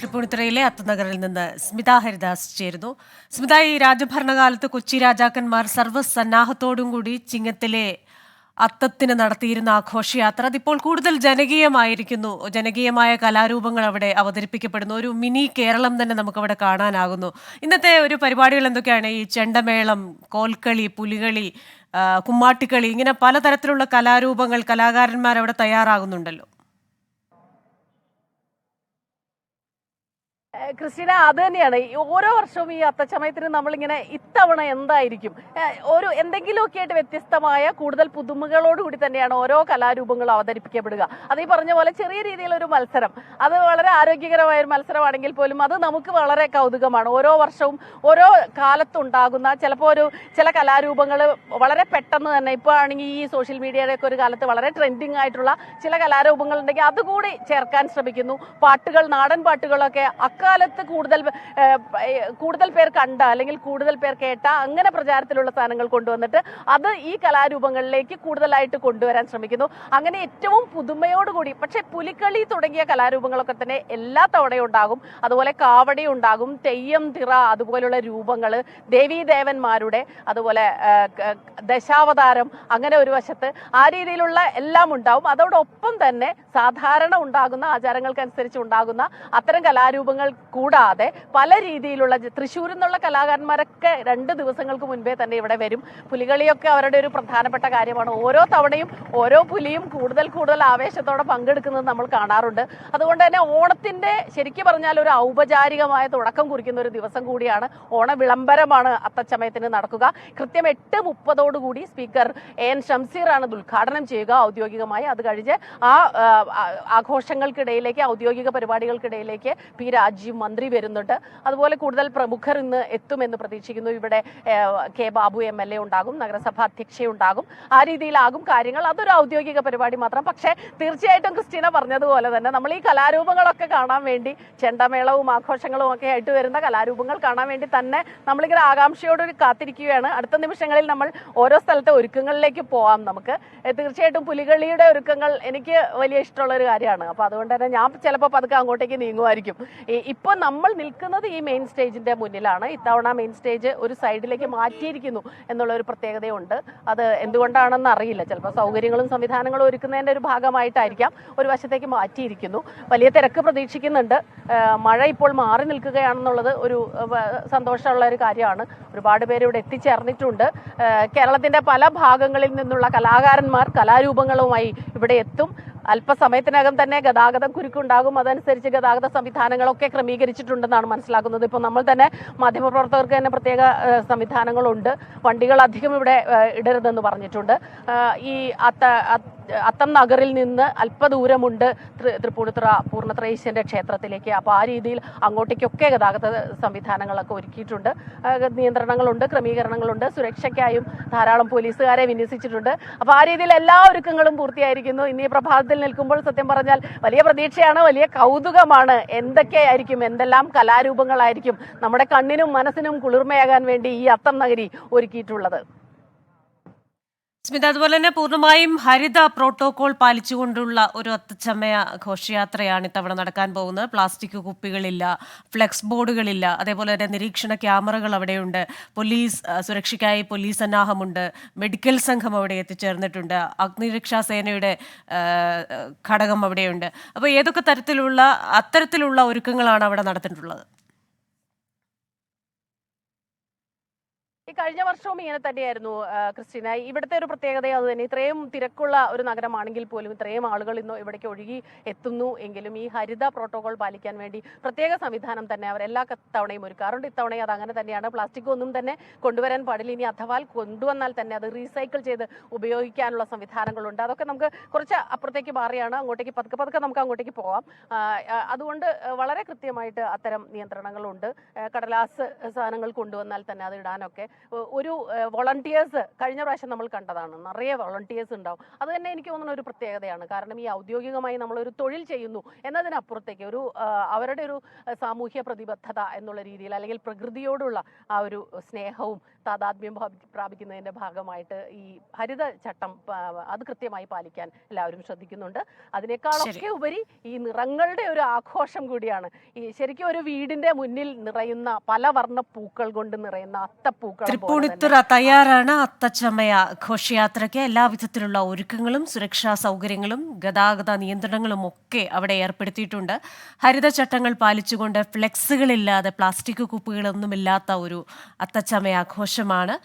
തൃപ്പൂണിത്തുറയിലെ അത്തനഗറിൽ നിന്ന് സ്മിത ഹരിദാസ് ചേരുന്നു. സ്മിത, ഈ രാജഭരണകാലത്ത് കൊച്ചി രാജാക്കന്മാർ സർവ്വസന്നാഹത്തോടും കൂടി ചിങ്ങത്തിലെ അത്തത്തിന് നടത്തിയിരുന്ന ആഘോഷയാത്ര അതിപ്പോൾ കൂടുതൽ ജനകീയമായിരിക്കുന്നു. ജനകീയമായ കലാരൂപങ്ങൾ അവിടെ അവതരിപ്പിക്കപ്പെടുന്നു. ഒരു മിനി കേരളം തന്നെ നമുക്കവിടെ കാണാനാകുന്നു. ഇന്നത്തെ ഒരു പരിപാടികൾ എന്തൊക്കെയാണ്? ഈ ചെണ്ടമേളം, കോൽക്കളി, പുലികളി, കുമ്മാട്ടിക്കളി, ഇങ്ങനെ പലതരത്തിലുള്ള കലാരൂപങ്ങൾ കലാകാരന്മാർ അവിടെ തയ്യാറാകുന്നുണ്ടല്ലോ. ക്രിസ്റ്റീന, അത് തന്നെയാണ്. ഓരോ വർഷവും ഈ അത്തച്ചമയത്തിന് നമ്മളിങ്ങനെ ഇത്തവണ എന്തായിരിക്കും ഒരു എന്തെങ്കിലുമൊക്കെ ആയിട്ട് വ്യത്യസ്തമായ കൂടുതൽ പുതുമകളോടുകൂടി തന്നെയാണ് ഓരോ കലാരൂപങ്ങളും അവതരിപ്പിക്കപ്പെടുക. അത് ഈ പറഞ്ഞ പോലെ ചെറിയ രീതിയിലൊരു മത്സരം, അത് വളരെ ആരോഗ്യകരമായ ഒരു മത്സരമാണെങ്കിൽ പോലും അത് നമുക്ക് വളരെ കൗതുകമാണ്. ഓരോ വർഷവും ഓരോ കാലത്തുണ്ടാകുന്ന ചിലപ്പോൾ ചില കലാരൂപങ്ങൾ വളരെ പെട്ടെന്ന് തന്നെ, ഇപ്പോൾ ആണെങ്കിൽ ഈ സോഷ്യൽ മീഡിയയുടെ ഒക്കെ ഒരു കാലത്ത് വളരെ ട്രെൻഡിങ് ആയിട്ടുള്ള ചില കലാരൂപങ്ങൾ ഉണ്ടെങ്കിൽ അതുകൂടി ചേർക്കാൻ ശ്രമിക്കുന്നു. പാട്ടുകൾ, നാടൻ പാട്ടുകളൊക്കെ അക്കാലത്ത് കൂടുതൽ പേർ കണ്ട അല്ലെങ്കിൽ കൂടുതൽ പേർ കേട്ട അങ്ങനെ പ്രചാരത്തിലുള്ള സാധനങ്ങൾ കൊണ്ടുവന്നിട്ട് അത് ഈ കലാരൂപങ്ങളിലേക്ക് കൂടുതലായിട്ട് കൊണ്ടുവരാൻ ശ്രമിക്കുന്നു. അങ്ങനെ ഏറ്റവും പുതുമയോടുകൂടി, പക്ഷെ പുലിക്കളി തുടങ്ങിയ കലാരൂപങ്ങളൊക്കെ തന്നെ എല്ലാ തവണയും ഉണ്ടാകും. അതുപോലെ കാവടി ഉണ്ടാകും, തെയ്യം, തിറ, അതുപോലുള്ള രൂപങ്ങൾ, ദേവീദേവന്മാരുടെ, അതുപോലെ ദശാവതാരം, അങ്ങനെ ഒരു വശത്ത് ആ രീതിയിലുള്ള എല്ലാം ഉണ്ടാവും. അതോടൊപ്പം തന്നെ സാധാരണ ഉണ്ടാകുന്ന ആചാരങ്ങൾക്കനുസരിച്ച് ഉണ്ടാകുന്ന അത്തരം കലാരൂപങ്ങൾ കൂടാതെ പല രീതിയിലുള്ള തൃശ്ശൂരിൽ നിന്നുള്ള കലാകാരന്മാരൊക്കെ 2 ദിവസങ്ങൾക്ക് മുൻപേ തന്നെ ഇവിടെ വരും. പുലികളിയൊക്കെ അവരുടെ ഒരു പ്രധാനപ്പെട്ട കാര്യമാണ്. ഓരോ തവണയും ഓരോ പുലിയും കൂടുതൽ ആവേശത്തോടെ പങ്കെടുക്കുന്നത് നമ്മൾ കാണാറുണ്ട്. അതുകൊണ്ട് തന്നെ ഓണത്തിന്റെ ശരിക്കും പറഞ്ഞാൽ ഒരു ഔപചാരികമായ തുടക്കം കുറിക്കുന്ന ഒരു ദിവസം കൂടിയാണ്. ഓണ വിളംബരമാണ് അത്തച്ചമയത്തിന് നടക്കുക. കൃത്യം 8:30 സ്പീക്കർ AN ഷംസീറാണ് ഇത് ഉദ്ഘാടനം ചെയ്യുക ഔദ്യോഗികമായി. അത് കഴിഞ്ഞ് ആ ആഘോഷങ്ങൾക്കിടയിലേക്ക്, ഔദ്യോഗിക പരിപാടികൾക്കിടയിലേക്ക് P. രാജീവ് മന്ത്രി വരുന്നുണ്ട്. അതുപോലെ കൂടുതൽ പ്രമുഖർ ഇന്ന് എത്തുമെന്ന് പ്രതീക്ഷിക്കുന്നു. ഇവിടെ K. ബാബു MLA ഉണ്ടാകും, നഗരസഭ അധ്യക്ഷയുണ്ടാകും. ആ രീതിയിലാകും കാര്യങ്ങൾ. അതൊരു ഔദ്യോഗിക പരിപാടി മാത്രം. പക്ഷേ തീർച്ചയായിട്ടും ക്രിസ്റ്റീന പറഞ്ഞതുപോലെ തന്നെ നമ്മൾ ഈ കലാരൂപങ്ങളൊക്കെ കാണാൻ വേണ്ടി, ചെണ്ടമേളവും ആഘോഷങ്ങളും ഒക്കെ ആയിട്ട് വരുന്ന കലാരൂപങ്ങൾ കാണാൻ വേണ്ടി തന്നെ നമ്മളിങ്ങനെ ആകാംക്ഷയോട് കാത്തിരിക്കുകയാണ്. അടുത്ത നിമിഷങ്ങളിൽ നമ്മൾ ഓരോ സ്ഥലത്തെ ഒരുക്കങ്ങളിലേക്ക് പോവാം. നമുക്ക് തീർച്ചയായിട്ടും പുലികളിയുടെ ഒരുക്കങ്ങൾ എനിക്ക് വലിയ ഇഷ്ടമുള്ള ഒരു കാര്യമാണ്. അപ്പോൾ അതുകൊണ്ട് തന്നെ ഞാൻ ചിലപ്പോൾ പതുക്കെ അങ്ങോട്ടേക്ക് നീങ്ങുമായിരിക്കും. ഇപ്പോൾ നമ്മൾ നിൽക്കുന്നത് ഈ മെയിൻ സ്റ്റേജിന്റെ മുന്നിലാണ്. ഇത്തവണ മെയിൻ സ്റ്റേജ് ഒരു സൈഡിലേക്ക് മാറ്റിയിരിക്കുന്നു എന്നുള്ള ഒരു പ്രത്യേകതയുണ്ട്. അത് എന്തുകൊണ്ടാണെന്ന് അറിയില്ല. ചിലപ്പോൾ സൗകര്യങ്ങളും സംവിധാനങ്ങളും ഒരുക്കുന്നതിന്റെ ഒരു ഭാഗമായിട്ടായിരിക്കാം ഒരു വശത്തേക്ക് മാറ്റിയിരിക്കുന്നു. വലിയ തിരക്ക് പ്രതീക്ഷിക്കുന്നുണ്ട്. മഴ ഇപ്പോൾ മാറി നിൽക്കുകയാണെന്നുള്ളത് ഒരു സന്തോഷമുള്ള ഒരു കാര്യമാണ്. ഒരുപാട് പേര് ഇവിടെ എത്തിച്ചേർന്നിട്ടുണ്ട്. കേരളത്തിന്റെ പല ഭാഗങ്ങളിൽ നിന്നുള്ള കലാകാരന്മാർ കലാരൂപങ്ങളുമായി ഇവിടെ എത്തും. അല്പസമയത്തിനകം തന്നെ ഗതാഗതം കുരുക്കുണ്ടാകും. അതനുസരിച്ച് ഗതാഗത സംവിധാനങ്ങളൊക്കെ ക്രമീകരിച്ചിട്ടുണ്ടെന്നാണ് മനസ്സിലാക്കുന്നത്. ഇപ്പോൾ നമ്മൾ തന്നെ മാധ്യമപ്രവർത്തകർക്ക് തന്നെ പ്രത്യേക സംവിധാനങ്ങളുണ്ട്. വണ്ടികൾ അധികം ഇവിടെ ഇടരുതെന്ന് പറഞ്ഞിട്ടുണ്ട്. ഈ അത്തം നഗറിൽ നിന്ന് അല്പദൂരമുണ്ട് തൃപ്പൂണിത്തുറ പൂർണ്ണത്രയീശന്റെ ക്ഷേത്രത്തിലേക്ക്. അപ്പോൾ ആ രീതിയിൽ അങ്ങോട്ടേക്കൊക്കെ ഗതാഗത സംവിധാനങ്ങളൊക്കെ ഒരുക്കിയിട്ടുണ്ട്. നിയന്ത്രണങ്ങളുണ്ട്, ക്രമീകരണങ്ങളുണ്ട്. സുരക്ഷയ്ക്കായും ധാരാളം പോലീസുകാരെ വിന്യസിച്ചിട്ടുണ്ട്. അപ്പോൾ ആ രീതിയിൽ എല്ലാ ഒരുക്കങ്ങളും പൂർത്തിയായിരിക്കുന്നു. ഇനി പ്രഭാതത്തിൽ നിൽക്കുമ്പോൾ സത്യം പറഞ്ഞാൽ വലിയ പ്രതീക്ഷയാണ്, വലിയ കൗതുകമാണ്. എന്തൊക്കെയായിരിക്കും, എന്തെല്ലാം കലാരൂപങ്ങളായിരിക്കും നമ്മുടെ കണ്ണിനും മനസ്സിനും കുളിർമയാകാൻ വേണ്ടി ഈ അത്തം നഗരി ഒരുക്കിയിട്ടുള്ളത്. സ്മിത, അതുപോലെ തന്നെ പൂർണ്ണമായും ഹരിത പ്രോട്ടോകോൾ പാലിച്ചുകൊണ്ടുള്ള ഒരു അത്തച്ചമയ ഘോഷയാത്രയാണ് ഇത്തവണ നടക്കാൻ പോകുന്നത്. പ്ലാസ്റ്റിക് കുപ്പികളില്ല, ഫ്ലെക്സ് ബോർഡുകളില്ല, അതേപോലെ തന്നെ നിരീക്ഷണ ക്യാമറകൾ അവിടെയുണ്ട്. പോലീസ് സുരക്ഷയ്ക്കായി പോലീസ് സന്നാഹമുണ്ട്. മെഡിക്കൽ സംഘം അവിടെ എത്തിച്ചേർന്നിട്ടുണ്ട്. അഗ്നിരക്ഷാ സേനയുടെ ഘടകം അവിടെയുണ്ട്. അപ്പോൾ ഏതൊക്കെ അത്തരത്തിലുള്ള ഒരുക്കങ്ങളാണ് അവിടെ നടത്തിയിട്ടുള്ളത്? ഈ കഴിഞ്ഞ വർഷവും ഇങ്ങനെ തന്നെയായിരുന്നു ക്രിസ്റ്റീന. ഇവിടുത്തെ ഒരു പ്രത്യേകത അത് തന്നെ. ഇത്രയും തിരക്കുള്ള ഒരു നഗരമാണെങ്കിൽ പോലും ഇത്രയും ആളുകൾ ഇന്ന് ഇവിടേക്ക് ഒഴുകി എത്തുന്നു എങ്കിലും ഈ ഹരിത പ്രോട്ടോകോൾ പാലിക്കാൻ വേണ്ടി പ്രത്യേക സംവിധാനം തന്നെ അവർ എല്ലാ തവണയും ഒരുക്കാറുണ്ട്. ഇത്തവണയും അത് അങ്ങനെ തന്നെയാണ്. പ്ലാസ്റ്റിക് ഒന്നും തന്നെ കൊണ്ടുവരാൻ പാടില്ല. ഇനി അഥവാ കൊണ്ടുവന്നാൽ തന്നെ അത് റീസൈക്കിൾ ചെയ്ത് ഉപയോഗിക്കാനുള്ള സംവിധാനങ്ങളുണ്ട്. അതൊക്കെ നമുക്ക് കുറച്ച് അപ്പുറത്തേക്ക് മാറിയാണ്, അങ്ങോട്ടേക്ക് പതുക്കെ നമുക്ക് അങ്ങോട്ടേക്ക് പോകാം. അതുകൊണ്ട് വളരെ കൃത്യമായിട്ട് അത്തരം നിയന്ത്രണങ്ങളുണ്ട്. കടലാസ് സാധനങ്ങൾ കൊണ്ടുവന്നാൽ തന്നെ അത് ഇടാനൊക്കെ ഒരു വോളണ്ടിയേഴ്സ് കഴിഞ്ഞ പ്രാവശ്യം നമ്മൾ കണ്ടതാണ്, നിറയെ വോളണ്ടിയേഴ്സ് ഉണ്ടാവും. അത് തന്നെ എനിക്ക് തോന്നുന്ന ഒരു പ്രത്യേകതയാണ്. കാരണം ഈ ഔദ്യോഗികമായി നമ്മളൊരു തൊഴിൽ ചെയ്യുന്നു എന്നതിനപ്പുറത്തേക്ക് ഒരു അവരുടെ ഒരു സാമൂഹ്യ പ്രതിബദ്ധത എന്നുള്ള രീതിയിൽ, അല്ലെങ്കിൽ പ്രകൃതിയോടുള്ള ആ ഒരു സ്നേഹവും താതാത്മ്യം പ്രാപിക്കുന്നതിന്റെ ഭാഗമായിട്ട് ഈ ഹരിത ചട്ടം അത് കൃത്യമായി പാലിക്കാൻ എല്ലാവരും ശ്രദ്ധിക്കുന്നുണ്ട്. അതിനേക്കാളൊക്കെ ഉപരി ഈ നിറങ്ങളുടെ ഒരു ആഘോഷം കൂടിയാണ്. ഈ ശരിക്കും ഒരു വീടിന്റെ മുന്നിൽ നിറയുന്ന പല വർണ്ണ പൂക്കൾ കൊണ്ട് നിറയുന്ന അത്തപ്പൂക്കൾ. തൃപ്പൂണിത്തുറ തയ്യാറാണ് അത്തച്ചമയ ഘോഷയാത്രയ്ക്ക്. എല്ലാവിധത്തിലുള്ള ഒരുക്കങ്ങളും സുരക്ഷാ സൗകര്യങ്ങളും ഗതാഗത നിയന്ത്രണങ്ങളും ഒക്കെ അവിടെ ഏർപ്പെടുത്തിയിട്ടുണ്ട്. ഹരിതചട്ടങ്ങൾ പാലിച്ചുകൊണ്ട് ഫ്ലെക്സുകളില്ലാതെ പ്ലാസ്റ്റിക് കുപ്പികളൊന്നുമില്ലാത്ത ഒരു അത്തച്ചമയ ആഘോഷമാണ്.